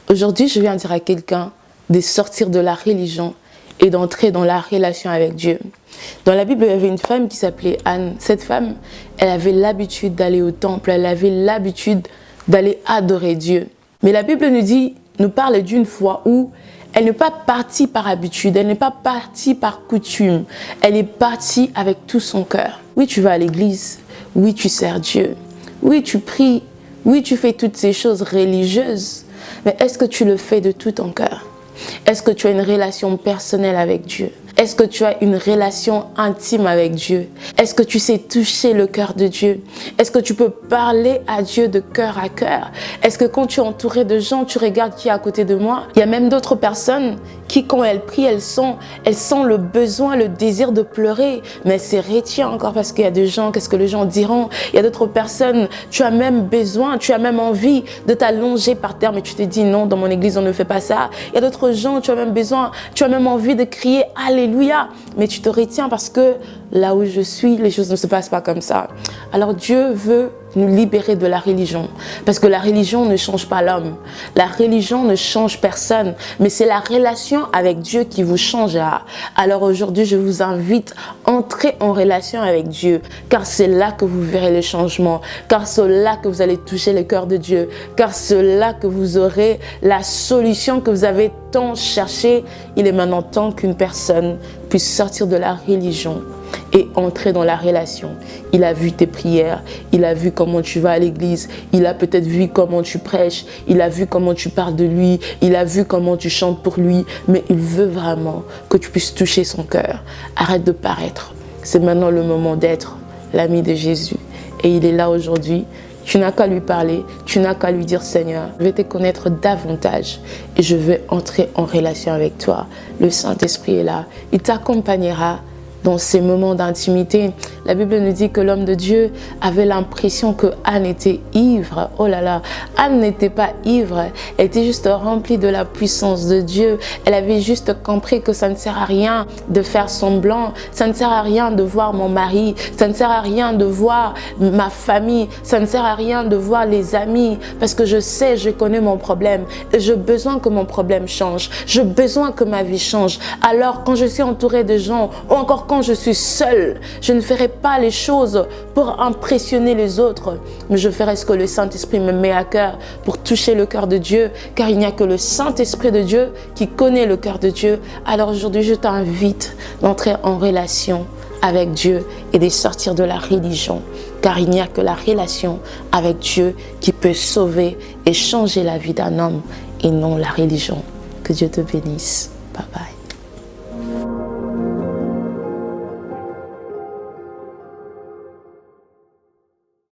Aujourd'hui, je viens dire à quelqu'un de sortir de la religion et d'entrer dans la relation avec Dieu. Dans la Bible, il y avait une femme qui s'appelait Anne. Cette femme, elle avait l'habitude d'aller au temple, elle avait l'habitude d'aller adorer Dieu. Mais la Bible nous parle d'une fois où elle n'est pas partie par habitude, elle n'est pas partie par coutume, elle est partie avec tout son cœur. Oui, tu vas à l'église, oui, tu sers Dieu, oui, tu pries, oui, tu fais toutes ces choses religieuses, mais est-ce que tu le fais de tout ton cœur? Est-ce que tu as une relation personnelle avec Dieu? Est-ce que tu as une relation intime avec Dieu? Est-ce que tu sais toucher le cœur de Dieu? Est-ce que tu peux parler à Dieu de cœur à cœur? Est-ce que quand tu es entouré de gens, tu regardes qui est à côté de moi? Il y a même d'autres personnes qui, quand elles prient, elles sentent le besoin, le désir de pleurer, mais elles se retiennent encore parce qu'il y a des gens, qu'est-ce que les gens diront? Il y a d'autres personnes, tu as même besoin, tu as même envie de t'allonger par terre, mais tu te dis non, dans mon église, on ne fait pas ça. Il y a d'autres gens, tu as même besoin, tu as même envie de crier Alléluia, mais tu te retiens parce que là où je suis, les choses ne se passent pas comme ça. Alors Dieu veut nous libérer de la religion, parce que la religion ne change pas l'homme, la religion ne change personne, mais c'est la relation avec Dieu qui vous changera. Alors aujourd'hui, je vous invite à entrer en relation avec Dieu, car c'est là que vous verrez le changement, car c'est là que vous allez toucher le cœur de Dieu, car c'est là que vous aurez la solution que vous avez tant cherché. Il est maintenant temps qu'une personne puisse sortir de la religion et entrer dans la relation. Il a vu tes prières, il a vu comment tu vas à l'église, il a peut-être vu comment tu prêches, il a vu comment tu parles de lui, il a vu comment tu chantes pour lui, mais il veut vraiment que tu puisses toucher son cœur. Arrête de paraître. C'est maintenant le moment d'être l'ami de Jésus. Et il est là aujourd'hui. Tu n'as qu'à lui parler, tu n'as qu'à lui dire Seigneur, je vais te connaître davantage et je veux entrer en relation avec toi. Le Saint-Esprit est là, il t'accompagnera dans ces moments d'intimité. La Bible nous dit que l'homme de Dieu avait l'impression que Anne était ivre. Oh là là, Anne n'était pas ivre, elle était juste remplie de la puissance de Dieu. Elle avait juste compris que ça ne sert à rien de faire semblant, ça ne sert à rien de voir mon mari, ça ne sert à rien de voir ma famille, ça ne sert à rien de voir les amis, parce que je sais, je connais mon problème et j'ai besoin que mon problème change, j'ai besoin que ma vie change. Alors quand je suis entourée de gens, ou encore quand je suis seule, je ne ferai pas les choses pour impressionner les autres, mais je ferai ce que le Saint-Esprit me met à cœur pour toucher le cœur de Dieu, car il n'y a que le Saint-Esprit de Dieu qui connaît le cœur de Dieu. Alors aujourd'hui, je t'invite d'entrer en relation avec Dieu et de sortir de la religion, car il n'y a que la relation avec Dieu qui peut sauver et changer la vie d'un homme et non la religion. Que Dieu te bénisse. Bye bye.